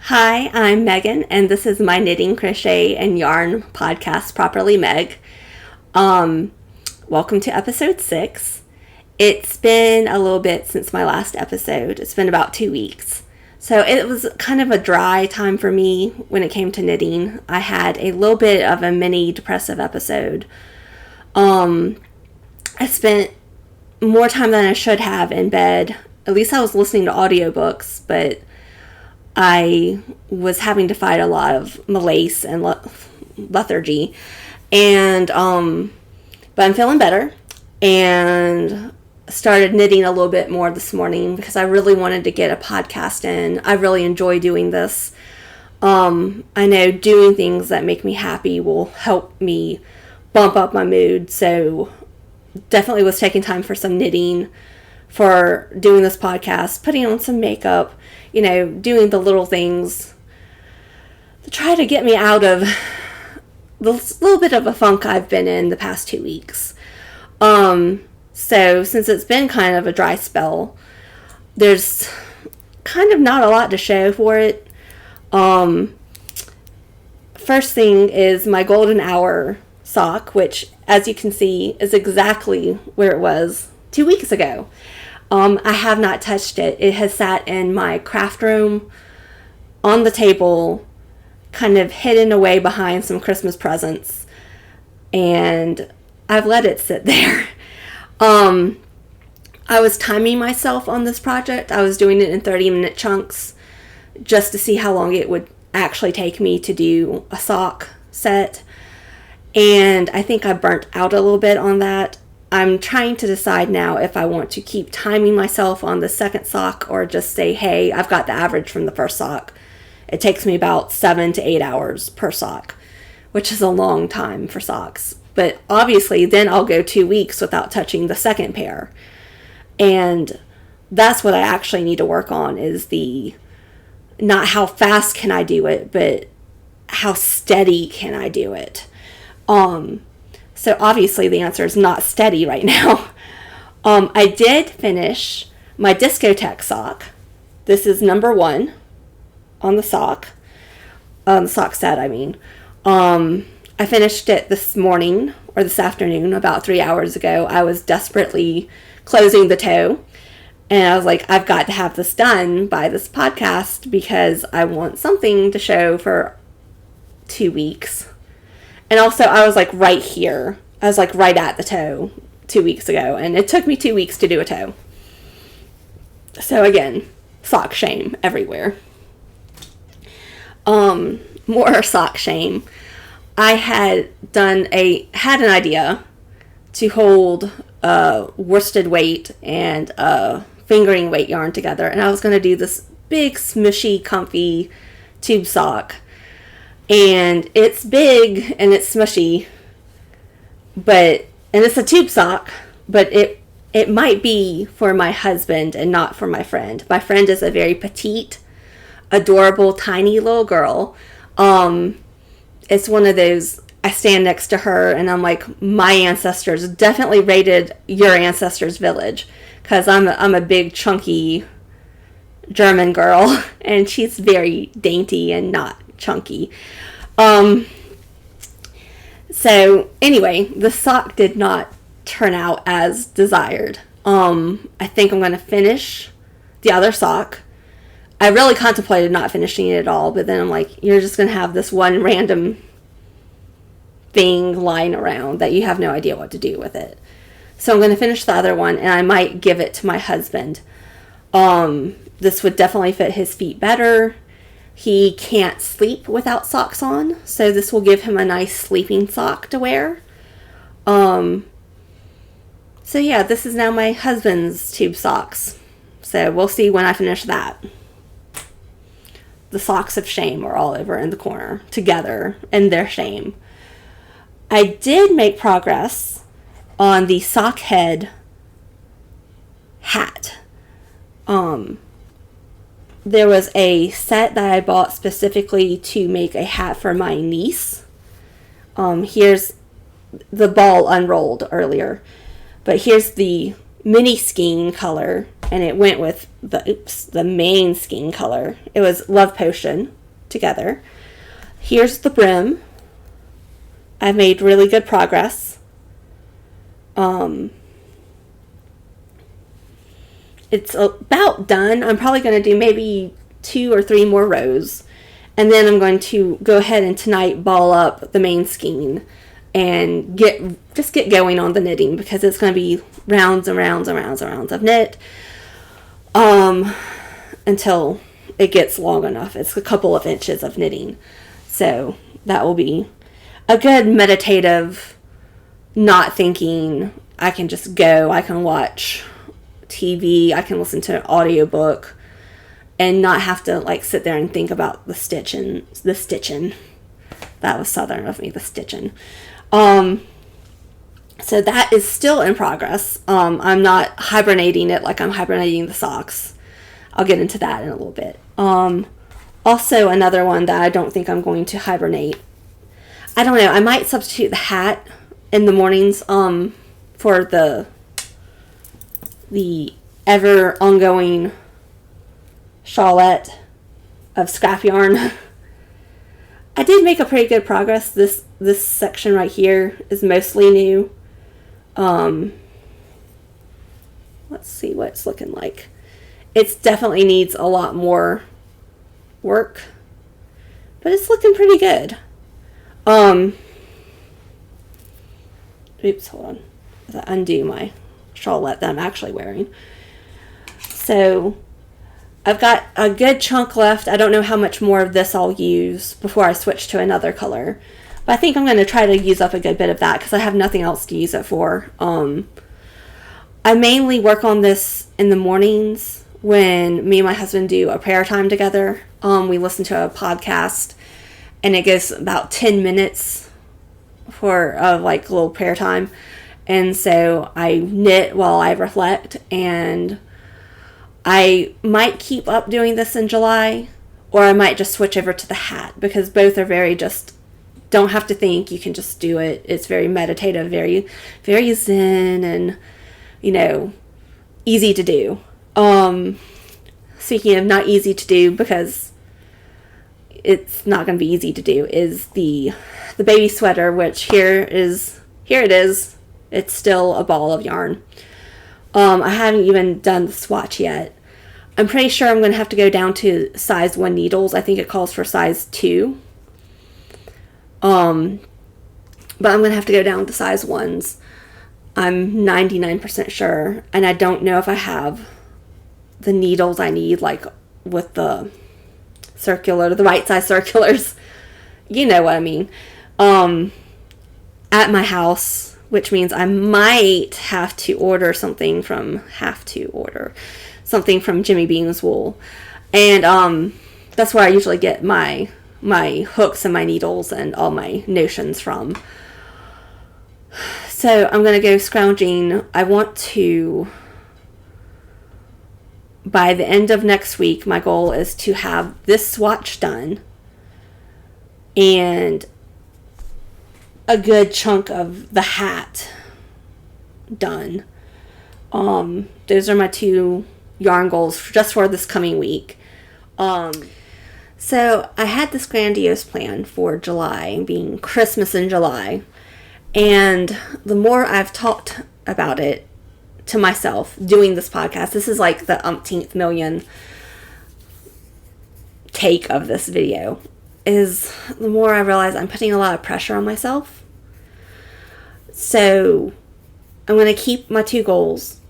Hi, I'm Megan, and this is my knitting, crochet, and yarn podcast, Properly Meg. Welcome to episode 6. It's been a little bit since my last episode. It's been about 2 weeks. So it was kind of a dry time for me when it came to knitting. I had a little bit of a mini depressive episode. I spent more time than I should have in bed. At least I was listening to audiobooks, but I was having to fight a lot of malaise and lethargy, and but I'm feeling better and started knitting a little bit more this morning because I really wanted to get a podcast in. I really enjoy doing this. I know doing things that make me happy will help me bump up my mood, so definitely was taking time for some knitting, for doing this podcast, putting on some makeup, doing the little things to try to get me out of the little bit of a funk I've been in the past 2 weeks. So since it's been kind of a dry spell, there's kind of not a lot to show for it. First thing is my golden hour sock, which, as you can see, is exactly where it was 2 weeks ago. I have not touched it. It has sat in my craft room on the table, kind of hidden away behind some Christmas presents, and I've let it sit there. I was timing myself on this project. I was doing it in 30-minute chunks just to see how long it would actually take me to do a sock set, and I think I burnt out a little bit on that. I'm trying to decide now if I want to keep timing myself on the second sock or just say, hey, I've got the average from the first sock. It takes me about 7 to 8 hours per sock, which is a long time for socks. But obviously, then I'll go 2 weeks without touching the second pair. And that's what I actually need to work on, is not how fast can I do it, but how steady can I do it. So obviously the answer is not steady right now. I did finish my discotheque sock. This is number 1 on the sock. The sock set, I mean. I finished it this morning, or this afternoon, about 3 hours ago. I was desperately closing the toe, and I was like, I've got to have this done by this podcast because I want something to show for 2 weeks. And also, I was like right here. I was like right at the toe 2 weeks ago. And it took me 2 weeks to do a toe. So again, sock shame everywhere. More sock shame. I had an idea to hold worsted weight and fingering weight yarn together. And I was going to do this big, smushy, comfy tube sock. And it's big and it's smushy, and it's a tube sock, but it might be for my husband and not for my friend. My friend is a very petite, adorable, tiny little girl. It's one of those, I stand next to her and I'm like, my ancestors definitely raided your ancestors' village, because I'm a big, chunky German girl, and she's very dainty and not chunky. So anyway, the sock did not turn out as desired. I think I'm going to finish the other sock. I really contemplated not finishing it at all, but then I'm like, you're just going to have this one random thing lying around that you have no idea what to do with it. So I'm going to finish the other one, and I might give it to my husband. This would definitely fit his feet better. He can't sleep without socks on, so this will give him a nice sleeping sock to wear. So yeah, this is now my husband's tube socks. So we'll see when I finish that. The socks of shame are all over in the corner together, and their shame. I did make progress on the sock head hat. There was a set that I bought specifically to make a hat for my niece. Here's the ball unrolled earlier, but here's the mini skein color and it went with the main skein color. It was Love Potion together. Here's the brim. I've made really good progress. It's about done. I'm probably going to do maybe 2 or 3 more rows. And then I'm going to go ahead and tonight ball up the main skein and get going on the knitting, because it's going to be rounds and rounds and rounds and rounds of knit until it gets long enough. It's a couple of inches of knitting. So that will be a good meditative, not thinking. I can just go. I can watch TV. I can listen to an audiobook and not have to like sit there and think about the stitching. That was southern of me, the stitching. So that is still in progress. I'm not hibernating it like I'm hibernating the socks. I'll get into that in a little bit. Also, another one that I don't think I'm going to hibernate. I don't know. I might substitute the hat in the mornings for the ever ongoing shawlette of scrap yarn. I did make a pretty good progress. This section right here is mostly new. Let's see what it's looking like. It definitely needs a lot more work, but it's looking pretty good. Oops, hold on. I undo my shawlette that I'm actually wearing. So I've got a good chunk left. I don't know how much more of this I'll use before I switch to another color, but I think I'm going to try to use up a good bit of that because I have nothing else to use it for. I mainly work on this in the mornings when me and my husband do a prayer time together. We listen to a podcast, and it goes about 10 minutes for like a little prayer time. And so I knit while I reflect, and I might keep up doing this in July, or I might just switch over to the hat, because both are very just, don't have to think, you can just do it. It's very meditative, very, very zen, and, you know, easy to do. Speaking of not easy to do, because it's not going to be easy to do, is the baby sweater, which here it is. It's still a ball of yarn. I haven't even done the swatch yet. I'm pretty sure I'm going to have to go down to size 1 needles. I think it calls for size 2. But I'm going to have to go down to size 1s. I'm 99% sure. And I don't know if I have the needles I need, like with the right size circulars. You know what I mean. At my house, which means I might have to order something from Jimmy Bean's Wool. And that's where I usually get my hooks and my needles and all my notions from. So I'm going to go scrounging. I want to, by the end of next week, my goal is to have this swatch done and a good chunk of the hat done. Those are my 2 yarn goals just for this coming week. So I had this grandiose plan for July, being Christmas in July, and the more I've talked about it to myself doing this podcast, this is like the umpteenth million take of this video, is the more I realize I'm putting a lot of pressure on myself. So I'm going to keep my 2 goals.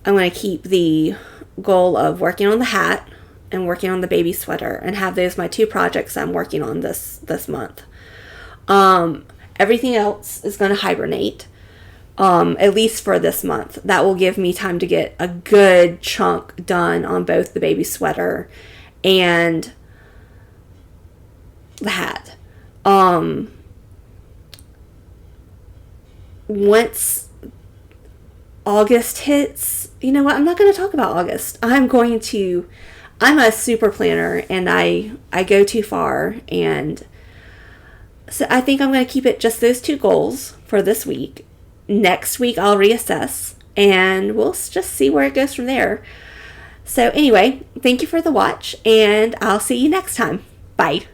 I'm going to keep the goal of working on the hat and working on the baby sweater, and have those my 2 projects I'm working on this month. Everything else is going to hibernate, at least for this month. That will give me time to get a good chunk done on both the baby sweater and the hat. Once August hits, you know what? I'm not going to talk about August. I'm a super planner, and I go too far. And so I think I'm going to keep it just those 2 goals for this week. Next week, I'll reassess, and we'll just see where it goes from there. So anyway, thank you for the watch, and I'll see you next time. Bye.